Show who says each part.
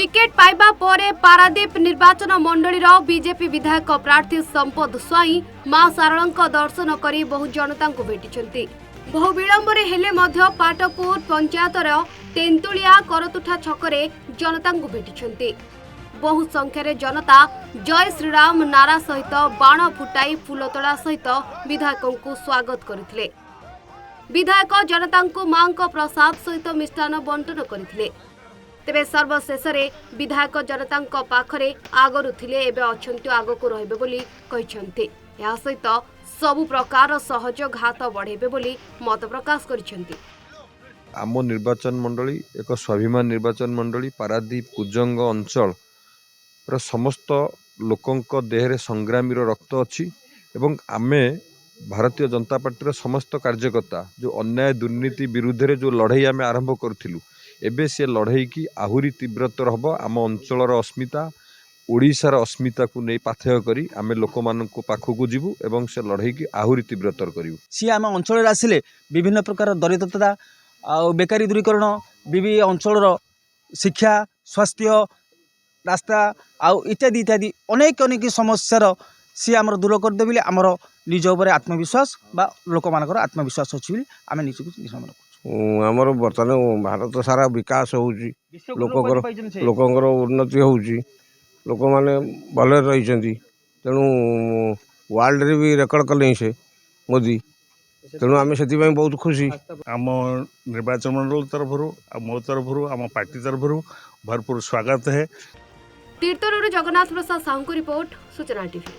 Speaker 1: Ticket पाइबा परे पारादीप निर्वाचन मंडलीर बीजेपी विधायक प्रार्थी संपद स्वाई मां शारदांक दर्शन करी बहु जनता को भेटिछन्ति। बहु विलंबरे हेले मध्य पाटपुर पंचायतर तेंतुलिया करतुठा छकरे जनता को भेटिछन्ति। बहु संख्यारे जनता जय श्रीराम नारा सहित बाण फुटाई फुलतोड़ा सहित विधायकों को स्वागत करथिले। विधायक जनता को मां को प्रसाद सहित मिष्टान बंटन करथिले। तेबे सर्वशेष विधायक जनता पाखरे आगरु थिले एबे अछंती आगको रहबे बोली कहिसंती। या सहित सबु प्रकार सहयोग हाथ बढ़ेबे बोली मत प्रकाश करिसंती।
Speaker 2: आम निर्वाचन मंडली एक स्वाभिमान निर्वाचन मंडली पारादीप कुजंग अंचल समस्त लोकंक देहरे संग्रामीर रक्त अच्छी एवं आमे भारतीय जनता पार्टी समस्त कार्यकर्ता जो अन्याय दुर्नीति विरुद्ध रे जो लड़ाई आमे आरंभ करथिलु एबे से लड़ाई की आहुरी तीव्रतर हम आम अंचलर अस्मिता ओडिशार अस्मिता को नहीं पाथेय करी आमे लोक मानक पाखक जीवु एवं से लड़ाई की आहुरी तीव्रतर करिवु।
Speaker 3: सी आम अंचल आसिले विभिन्न प्रकार दरिद्रता आ बेकारी दूरीकरण विभिन्न अंचल शिक्षा स्वास्थ्य रास्ता आउ इत्यादि इत्यादि अनेक अनेक समस्यार सी आमर दूर करदे बोली आमर निज उपरे आत्मविश्वास बा लोक मानकर आत्मविश्वास अछि बोली आमे निजको निश्चय
Speaker 4: आमर बर्तमान भारत सारा विकास होउची लोकंकर उन्नति होउची लोक माने भले रही तेणु वर्ल्ड रे भी रेकर्ड कले से मोदी तेणु आम से बहुत खुशी।
Speaker 5: आम निर्वाचन मंडल तरफ मो तरफ आम पार्टी तरफ भरपूर स्वागत है।
Speaker 1: तीर्थरू जगन्नाथ प्रसाद साहू को रिपोर्ट सूचना टीवी।